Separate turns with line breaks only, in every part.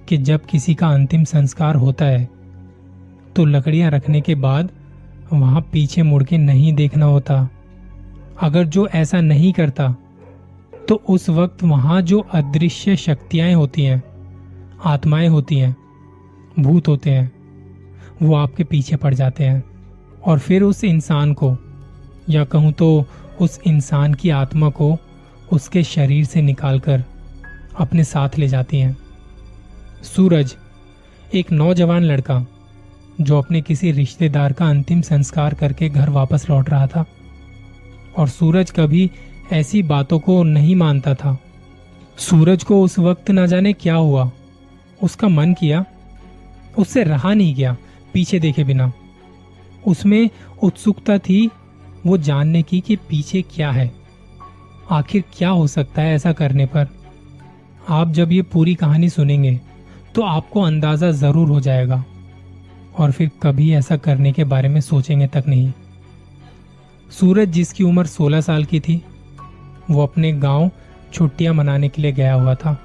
कि जब किसी का अंतिम संस्कार होता है तो लकड़ियां रखने के बाद वहां पीछे मुड़ के नहीं देखना होता। अगर जो ऐसा नहीं करता तो उस वक्त वहां जो अदृश्य शक्तियां होती हैं, आत्माएं होती हैं, भूत होते हैं, वो आपके पीछे पड़ जाते हैं और फिर उस इंसान को, या कहूं तो उस इंसान की आत्मा को, उसके शरीर से निकालकर अपने साथ ले जाती हैं। सूरज एक नौजवान लड़का जो अपने किसी रिश्तेदार का अंतिम संस्कार करके घर वापस लौट रहा था, और सूरज कभी ऐसी बातों को नहीं मानता था। सूरज को उस वक्त ना जाने क्या हुआ, उसका मन किया, उससे रहा नहीं गया पीछे देखे बिना। उसमें उत्सुकता थी वो जानने की कि पीछे क्या है, आखिर क्या हो सकता है ऐसा करने पर। आप जब ये पूरी कहानी सुनेंगे तो आपको अंदाजा जरूर हो जाएगा और फिर कभी ऐसा करने के बारे में सोचेंगे तक नहीं। सूरज, जिसकी उम्र 16 साल की थी, वो अपने गांव छुट्टियां मनाने के लिए गया हुआ था।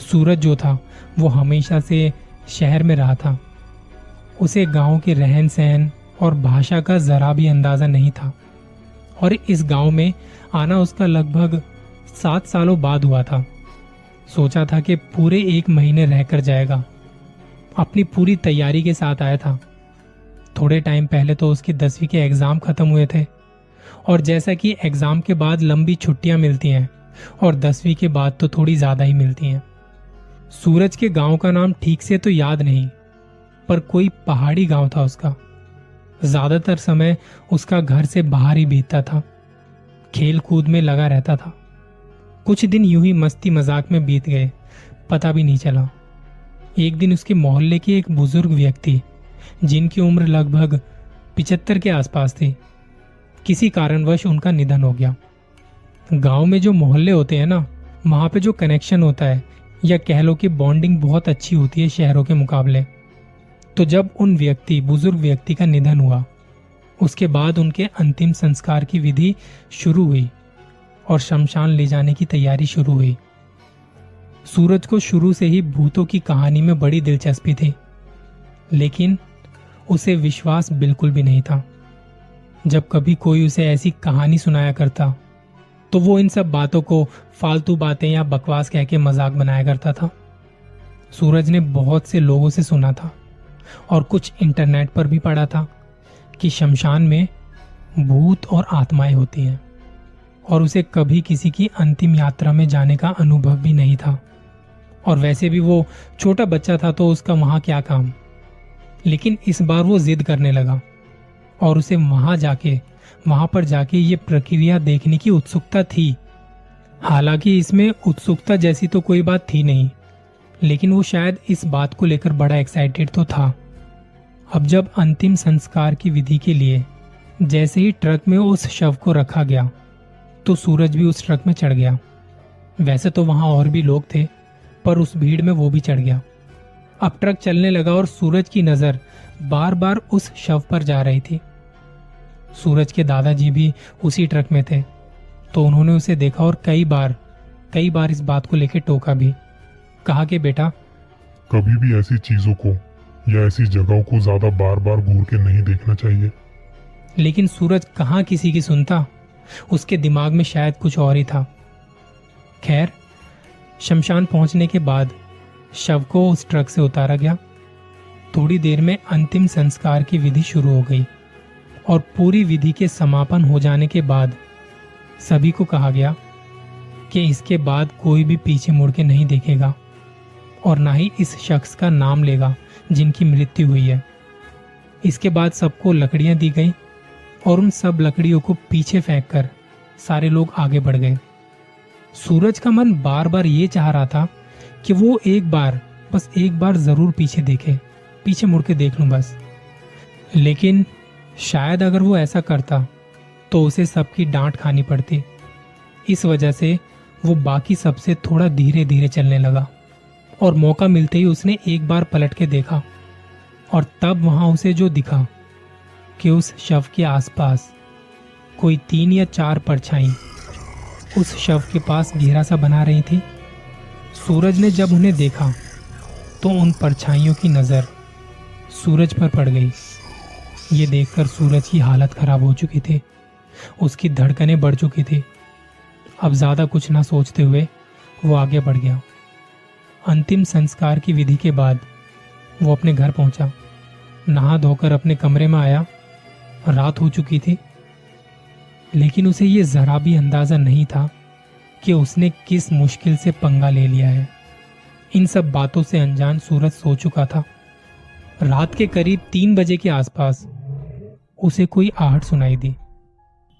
सूरज जो था वो हमेशा से शहर में रहा था। उसे गांव के रहन सहन और भाषा का जरा भी अंदाजा नहीं था, और इस गांव में आना उसका लगभग 7 सालों बाद हुआ था। सोचा था कि पूरे 1 महीने रहकर जाएगा। अपनी पूरी तैयारी के साथ आया था। थोड़े टाइम पहले तो उसके 10वीं के एग्जाम खत्म हुए थे, और जैसा कि एग्जाम के बाद लंबी छुट्टियां मिलती हैं और 10वीं के बाद तो थोड़ी ज्यादा ही मिलती हैं। सूरज के गांव का नाम ठीक से तो याद नहीं, पर कोई पहाड़ी गांव था उसका। ज्यादातर समय उसका घर से बाहर ही बीतता था, खेल कूद में लगा रहता था। कुछ दिन यूं ही मस्ती मजाक में बीत गए, पता भी नहीं चला। एक दिन उसके मोहल्ले के एक बुजुर्ग व्यक्ति, जिनकी उम्र लगभग 75 के आसपास थी, किसी कारणवश उनका निधन हो गया। गांव में जो मोहल्ले होते हैं ना, वहां पे जो कनेक्शन होता है, या कह लो कि बॉन्डिंग बहुत अच्छी होती है शहरों के मुकाबले। तो जब उन बुजुर्ग व्यक्ति का निधन हुआ, उसके बाद उनके अंतिम संस्कार की विधि शुरू हुई और शमशान ले जाने की तैयारी शुरू हुई। सूरज को शुरू से ही भूतों की कहानी में बड़ी दिलचस्पी थी, लेकिन उसे विश्वास बिल्कुल भी नहीं था। जब कभी कोई उसे ऐसी कहानी सुनाया करता तो वो इन सब बातों को फालतू बातें या बकवास कह के मजाक बनाया करता था। सूरज ने बहुत से लोगों से सुना था और कुछ इंटरनेट पर भी पढ़ा था कि शमशान में भूत और आत्माएं होती हैं, और उसे कभी किसी की अंतिम यात्रा में जाने का अनुभव भी नहीं था। और वैसे भी वो छोटा बच्चा था तो उसका वहां क्या काम। लेकिन इस बार वो जिद करने लगा और उसे वहां पर जाके ये प्रक्रिया देखने की उत्सुकता थी। हालांकि इसमें उत्सुकता जैसी तो कोई बात थी नहीं, लेकिन वो शायद इस बात को लेकर बड़ा एक्साइटेड तो था। अब जब अंतिम संस्कार की विधि के लिए जैसे ही ट्रक में उस शव को रखा गया तो सूरज भी उस ट्रक में चढ़ गया। वैसे तो वहां और भी लोग थे, पर उस भीड़ में वो भी चढ़ गया। अब ट्रक चलने लगा और सूरज की नजर बार बार उस शव पर जा रही थी। सूरज के दादाजी भी उसी ट्रक में थे, तो उन्होंने उसे देखा और कई बार इस बात को लेकर टोका भी। कहा कि बेटा,
कभी भी ऐसी चीजों को या ऐसी जगहों को ज्यादा बार बार घूर के नहीं देखना चाहिए।
लेकिन सूरज कहाँ किसी की सुनता, उसके दिमाग में शायद कुछ और ही था। खैर, शमशान पहुंचने के बाद शव को उस ट्रक से उतारा गया। थोड़ी देर में अंतिम संस्कार की विधि शुरू हो गई, और पूरी विधि के समापन हो जाने के बाद सभी को कहा गया कि इसके बाद कोई भी पीछे मुड़ के नहीं देखेगा और ना ही इस शख्स का नाम लेगा जिनकी मृत्यु हुई है। इसके बाद सबको लकड़ियां दी गई और उन सब लकड़ियों को पीछे फेंककर सारे लोग आगे बढ़ गए। सूरज का मन बार बार ये चाह रहा था कि वो बस एक बार जरूर पीछे देखे, पीछे मुड़ के देख लूं बस। लेकिन शायद अगर वो ऐसा करता तो उसे सबकी डांट खानी पड़ती। इस वजह से वो बाकी सबसे थोड़ा धीरे धीरे चलने लगा, और मौका मिलते ही उसने एक बार पलट के देखा, और तब वहां उसे जो दिखा कि उस शव के आसपास कोई 3 या 4 परछाई उस शव के पास घेरा सा बना रही थी। सूरज ने जब उन्हें देखा तो उन परछाइयों की नज़र सूरज पर पड़ गई। ये देखकर सूरज की हालत खराब हो चुकी थी, उसकी धड़कनें बढ़ चुकी थी। अब ज़्यादा कुछ ना सोचते हुए वो आगे बढ़ गया। अंतिम संस्कार की विधि के बाद वो अपने घर पहुंचा, नहा धोकर अपने कमरे में आया। रात हो चुकी थी, लेकिन उसे ये जरा भी अंदाजा नहीं था कि उसने किस मुश्किल से पंगा ले लिया है। इन सब बातों से अनजान सूरज सो चुका था। रात के करीब 3 बजे के आसपास उसे कोई आहट सुनाई दी।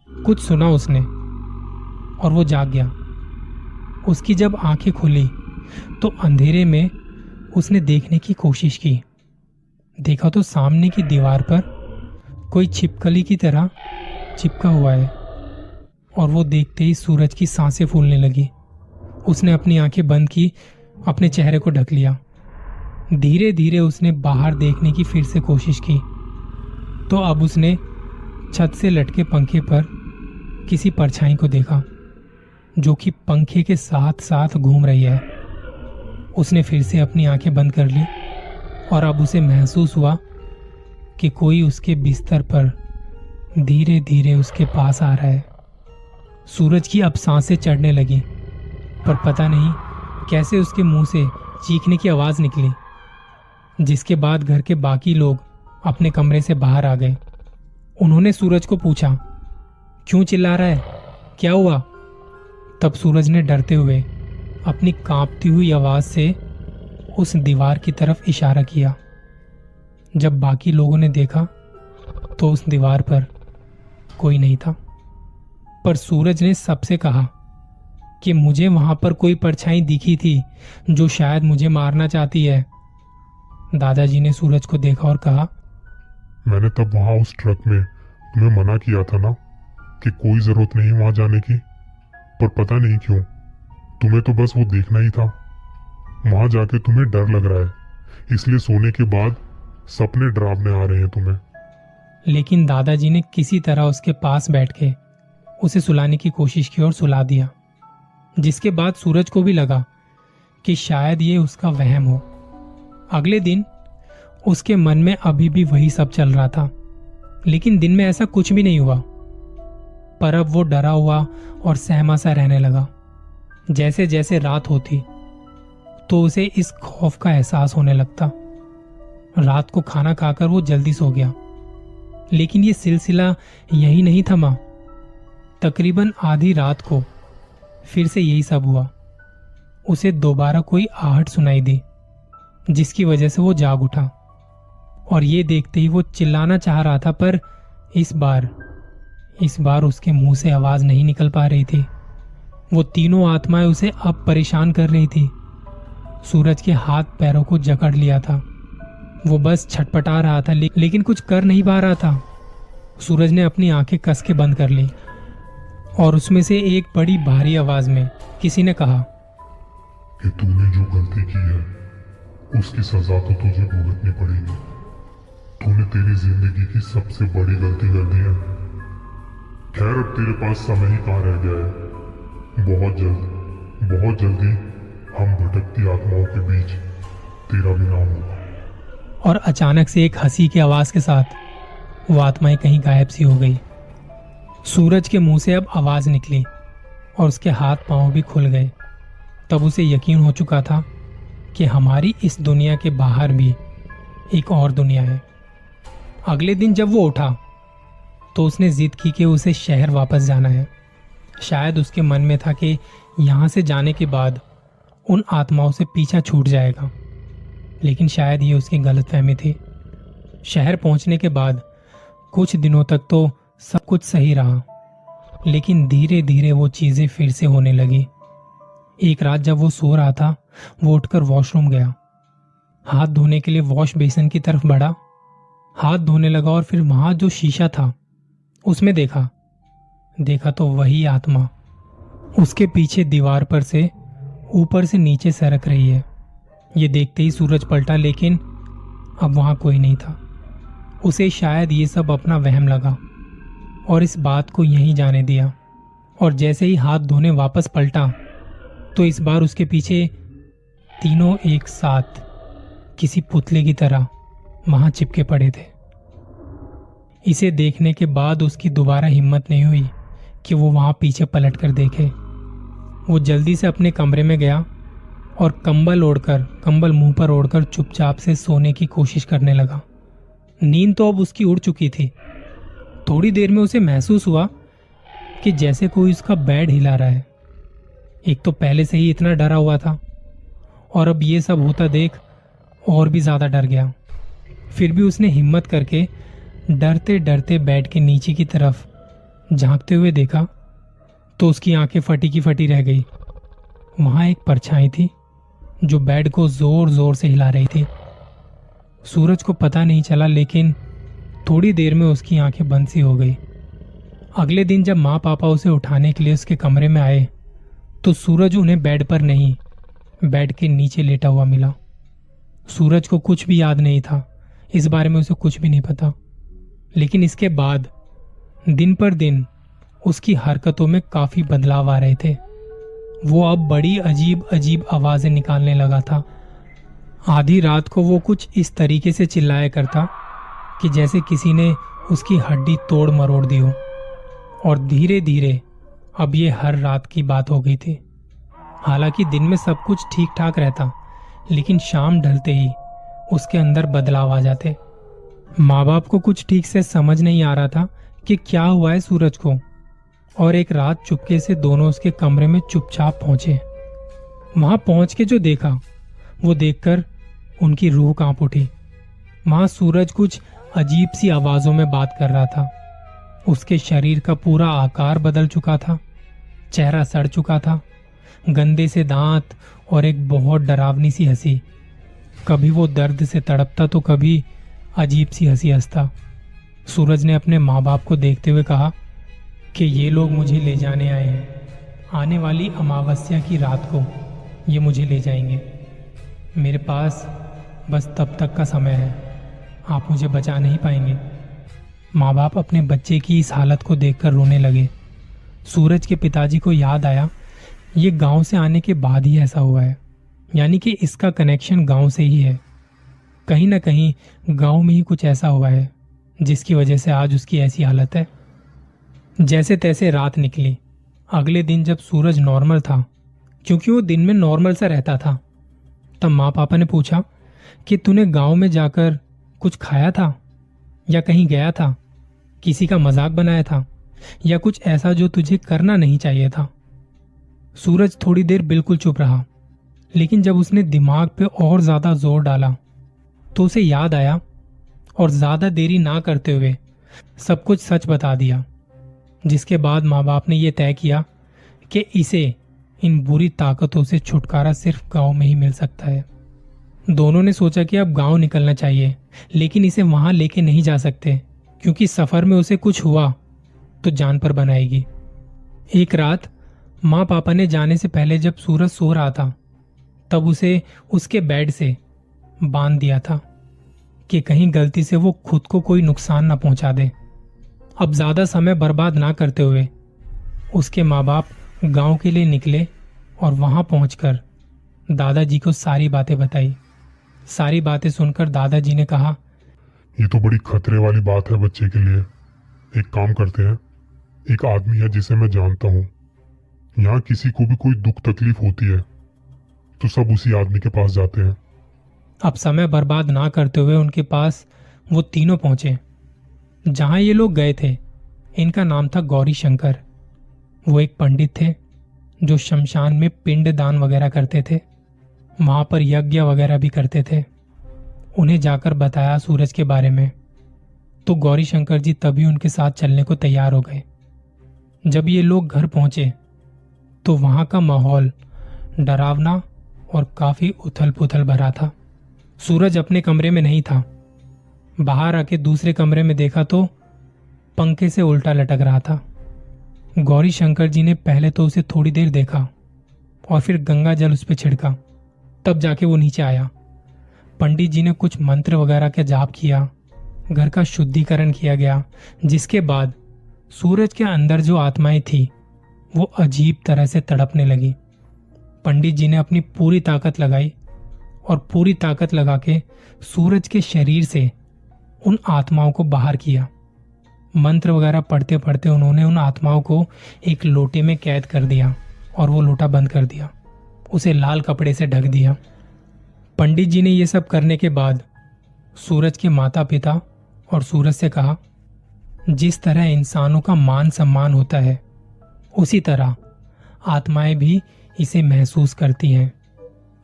कुछ सुना उसने और वो जाग गया। उसकी जब आंखें खुली तो अंधेरे में उसने देखने की कोशिश की। देखा तो सामने की दीवार पर कोई छिपकली की तरह चिपका हुआ है और वो देखते ही सूरज की सांसें फूलने लगी। उसने अपनी आंखें बंद की, अपने चेहरे को ढक लिया। धीरे धीरे उसने बाहर देखने की फिर से कोशिश की तो अब उसने छत से लटके पंखे पर किसी परछाई को देखा जो कि पंखे के साथ साथ घूम रही है। उसने फिर से अपनी आंखें बंद कर ली और अब उसे महसूस हुआ कि कोई उसके बिस्तर पर धीरे धीरे उसके पास आ रहा है। सूरज की अब सांसें चढ़ने लगी, पर पता नहीं कैसे उसके मुंह से चीखने की आवाज निकली, जिसके बाद घर के बाकी लोग अपने कमरे से बाहर आ गए। उन्होंने सूरज को पूछा, क्यों चिल्ला रहा है, क्या हुआ? तब सूरज ने डरते हुए अपनी कांपती हुई आवाज से उस दीवार की तरफ इशारा किया। जब बाकी लोगों ने देखा तो उस दीवार पर कोई नहीं था, पर सूरज ने सबसे कहा कि मुझे वहां पर कोई परछाई दिखी थी जो शायद मुझे मारना चाहती है। दादाजी ने सूरज को देखा और कहा,
मैंने तब वहां उस ट्रक में तुम्हें मना किया था ना कि कोई जरूरत नहीं वहां जाने की, पर पता नहीं क्यों तुम्हें तो बस वो देखना ही था। वहां जाके तुम्हें डर लग रहा है, इसलिए सोने के बाद सपने डरावने आ रहे हैं तुम्हें।
लेकिन दादाजी ने किसी तरह उसके पास बैठ के उसे सुलाने की कोशिश की और सुला दिया, जिसके बाद सूरज को भी लगा कि शायद ये उसका वहम हो। अगले दिन उसके मन में अभी भी वही सब चल रहा था, लेकिन दिन में ऐसा कुछ भी नहीं हुआ। पर अब वो डरा हुआ और सहमा सा रहने लगा। जैसे जैसे रात होती तो उसे इस खौफ का एहसास होने लगता। रात को खाना खाकर वो जल्दी सो गया, लेकिन ये सिलसिला यही नहीं थमा। तकरीबन आधी रात को फिर से यही सब हुआ। उसे दोबारा कोई आहट सुनाई दी, जिसकी वजह से वो जाग उठा और ये देखते ही वो चिल्लाना चाह रहा था, पर इस बार उसके मुंह से आवाज नहीं निकल पा रही थी। वो तीनों आत्माएं उसे अब परेशान कर रही थी। सूरज के हाथ पैरों को जकड़ लिया था। वो बस छटपटा रहा था, लेकिन कुछ कर नहीं पा रहा था। सूरज ने अपनी आंखें कस के बंद कर ली और उसमें से एक बड़ी भारी आवाज में किसी ने कहा
कि तूने जो गलती की है उसकी सजा तो तुझे भुगतनी पड़ेगी। तूने तेरी जिंदगी की सबसे बड़ी गलती कर दी है। खैर, अब तेरे पास समय ही कहाँ रह गया है। बहुत जल्दी हम भटकती आत्माओं के बीच तेरा भी नाम होगा।
और अचानक से एक हंसी की आवाज के साथ वो आत्माएं कहीं गायब सी हो गई। सूरज के मुंह से अब आवाज निकली और उसके हाथ पांव भी खुल गए। तब उसे यकीन हो चुका था कि हमारी इस दुनिया के बाहर भी एक और दुनिया है। अगले दिन जब वो उठा तो उसने जिद की कि उसे शहर वापस जाना है। शायद उसके मन में था कि यहाँ से जाने के बाद उन आत्माओं से पीछा छूट जाएगा, लेकिन शायद ये उसकी गलतफहमी थी। शहर पहुंचने के बाद कुछ दिनों तक तो सब कुछ सही रहा, लेकिन धीरे धीरे वो चीजें फिर से होने लगी। एक रात जब वो सो रहा था, वो उठकर वॉशरूम गया। हाथ धोने के लिए वॉश बेसिन की तरफ बढ़ा, हाथ धोने लगा और फिर वहां जो शीशा था उसमें देखा तो वही आत्मा उसके पीछे दीवार पर से ऊपर से नीचे सरक रही है। ये देखते ही सूरज पलटा, लेकिन अब वहां कोई नहीं था। उसे शायद ये सब अपना वहम लगा और इस बात को यहीं जाने दिया। और जैसे ही हाथ धोने वापस पलटा तो इस बार उसके पीछे तीनों एक साथ किसी पुतले की तरह वहां चिपके पड़े थे। इसे देखने के बाद उसकी दोबारा हिम्मत नहीं हुई कि वो वहां पीछे पलट कर देखे। वो जल्दी से अपने कमरे में गया और कंबल मुंह पर ओढ़कर चुपचाप से सोने की कोशिश करने लगा। नींद तो अब उसकी उड़ चुकी थी। थोड़ी देर में उसे महसूस हुआ कि जैसे कोई उसका बेड हिला रहा है। एक तो पहले से ही इतना डरा हुआ था और अब ये सब होता देख और भी ज्यादा डर गया। फिर भी उसने हिम्मत करके डरते डरते बेड के नीचे की तरफ झांकते हुए देखा तो उसकी आंखें फटी की फटी रह गई। वहां एक परछाई थी जो बेड को जोर जोर से हिला रही थी। सूरज को पता नहीं चला, लेकिन थोड़ी देर में उसकी आंखें बंद सी हो गई। अगले दिन जब माँ पापा उसे उठाने के लिए उसके कमरे में आए तो सूरज उन्हें बेड पर नहीं, बेड के नीचे लेटा हुआ मिला। सूरज को कुछ भी याद नहीं था, इस बारे में उसे कुछ भी नहीं पता। लेकिन इसके बाद दिन पर दिन उसकी हरकतों में काफी बदलाव आ रहे थे। वो अब बड़ी अजीब अजीब आवाजें निकालने लगा था। आधी रात को वो कुछ इस तरीके से चिल्लाया करता कि जैसे किसी ने उसकी हड्डी तोड़ मरोड़ दी हो। और धीरे धीरे अब ये हर रात की बात हो गई थी। हालांकि दिन में सब कुछ ठीक ठाक रहता, लेकिन शाम ढलते ही उसके अंदर बदलाव आ जाते। माँ बाप को कुछ ठीक से समझ नहीं आ रहा था कि क्या हुआ है सूरज को। और एक रात चुपके से दोनों उसके कमरे में चुपचाप पहुंचे। वहां पहुंच के जो देखा वो देखकर उनकी रूह कांप उठी। वहां सूरज कुछ अजीब सी आवाजों में बात कर रहा था। उसके शरीर का पूरा आकार बदल चुका था, चेहरा सड़ चुका था, गंदे से दांत और एक बहुत डरावनी सी हंसी। कभी वो दर्द से तड़पता तो कभी अजीब सी हंसी हंसता। सूरज ने अपने माँ बाप को देखते हुए कहा कि ये लोग मुझे ले जाने आए हैं। आने वाली अमावस्या की रात को ये मुझे ले जाएंगे। मेरे पास बस तब तक का समय है, आप मुझे बचा नहीं पाएंगे। माँ बाप अपने बच्चे की इस हालत को देखकर रोने लगे। सूरज के पिताजी को याद आया ये गांव से आने के बाद ही ऐसा हुआ है, यानी कि इसका कनेक्शन गांव से ही है। कहीं ना कहीं गांव में ही कुछ ऐसा हुआ है जिसकी वजह से आज उसकी ऐसी हालत है। जैसे तैसे रात निकली। अगले दिन जब सूरज नॉर्मल था, क्योंकि वो दिन में नॉर्मल सा रहता था, तब माँ पापा ने पूछा कि तूने गांव में जाकर कुछ खाया था या कहीं गया था, किसी का मजाक बनाया था या कुछ ऐसा जो तुझे करना नहीं चाहिए था। सूरज थोड़ी देर बिल्कुल चुप रहा, लेकिन जब उसने दिमाग पे और ज्यादा जोर डाला तो उसे याद आया और ज्यादा देरी ना करते हुए सब कुछ सच बता दिया। जिसके बाद माँ बाप ने यह तय किया कि इसे इन बुरी ताकतों से छुटकारा सिर्फ गांव में ही मिल सकता है। दोनों ने सोचा कि अब गांव निकलना चाहिए, लेकिन इसे वहां लेके नहीं जा सकते, क्योंकि सफर में उसे कुछ हुआ तो जान पर बनाएगी। एक रात माँ पापा ने जाने से पहले जब सूरज सो रहा था, तब उसे उसके बेड से बांध दिया था कि कहीं गलती से वो खुद को कोई नुकसान ना पहुंचा दे। अब ज्यादा समय बर्बाद ना करते हुए उसके माँ बाप गांव के लिए निकले और वहां पहुंचकर दादाजी को सारी बातें बताई। सारी बातें सुनकर दादाजी ने कहा,
ये तो बड़ी खतरे वाली बात है बच्चे के लिए। एक काम करते हैं, एक आदमी है जिसे मैं जानता हूँ, यहाँ किसी को भी कोई दुख तकलीफ होती है तो सब उसी आदमी के पास जाते हैं।
अब समय बर्बाद ना करते हुए उनके पास वो तीनों पहुंचे। जहां ये लोग गए थे, इनका नाम था गौरी शंकर। वो एक पंडित थे जो शमशान में पिंड दान वगैरह करते थे, वहां पर यज्ञ वगैरह भी करते थे। उन्हें जाकर बताया सूरज के बारे में, तो गौरी शंकर जी तभी उनके साथ चलने को तैयार हो गए। जब ये लोग घर पहुंचे तो वहां का माहौल डरावना और काफी उथल पुथल भरा था। सूरज अपने कमरे में नहीं था। बाहर आके दूसरे कमरे में देखा तो पंखे से उल्टा लटक रहा था। गौरी शंकर जी ने पहले तो उसे थोड़ी देर देखा और फिर गंगा जल उस पर छिड़का, तब जाके वो नीचे आया। पंडित जी ने कुछ मंत्र वगैरह का जाप किया, घर का शुद्धिकरण किया गया, जिसके बाद सूरज के अंदर जो आत्माएं थी वो अजीब तरह से तड़पने लगी। पंडित जी ने अपनी पूरी ताकत लगाई और पूरी ताकत लगा के सूरज के शरीर से उन आत्माओं को बाहर किया। मंत्र वगैरह पढ़ते पढ़ते उन्होंने उन आत्माओं को एक लोटे में कैद कर दिया और वो लोटा बंद कर दिया, उसे लाल कपड़े से ढक दिया। पंडित जी ने ये सब करने के बाद सूरज के माता पिता और सूरज से कहा, जिस तरह इंसानों का मान सम्मान होता है उसी तरह आत्माएं भी इसे महसूस करती हैं।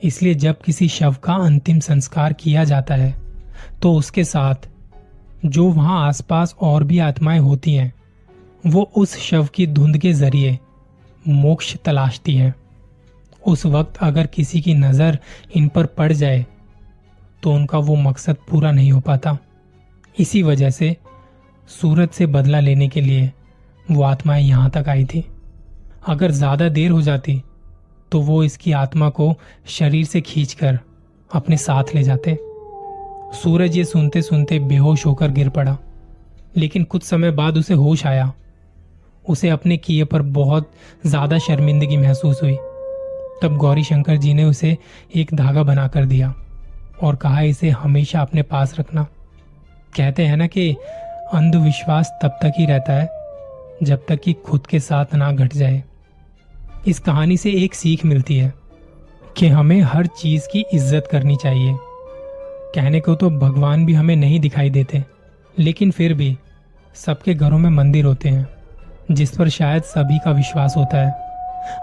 इसलिए जब किसी शव का अंतिम संस्कार किया जाता है तो उसके साथ जो वहां आसपास और भी आत्माएं होती हैं वो उस शव की धुंध के जरिए मोक्ष तलाशती हैं। उस वक्त अगर किसी की नजर इन पर पड़ जाए तो उनका वो मकसद पूरा नहीं हो पाता। इसी वजह से सूरज से बदला लेने के लिए वो आत्माएं यहां तक आई थी। अगर ज्यादा देर हो जाती तो वो इसकी आत्मा को शरीर से खींचकर अपने साथ ले जाते। सूरज ये सुनते सुनते बेहोश होकर गिर पड़ा, लेकिन कुछ समय बाद उसे होश आया। उसे अपने किए पर बहुत ज्यादा शर्मिंदगी महसूस हुई। तब गौरी शंकर जी ने उसे एक धागा बना कर दिया और कहा, इसे हमेशा अपने पास रखना। कहते हैं ना कि अंधविश्वास तब तक ही रहता है जब तक कि खुद के साथ ना घट जाए। इस कहानी से एक सीख मिलती है कि हमें हर चीज की इज्जत करनी चाहिए। कहने को तो भगवान भी हमें नहीं दिखाई देते, लेकिन फिर भी सबके घरों में मंदिर होते हैं जिस पर शायद सभी का विश्वास होता है।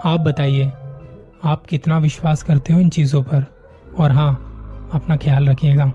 आप बताइए, आप कितना विश्वास करते हो इन चीजों पर? और हाँ, अपना ख्याल रखिएगा।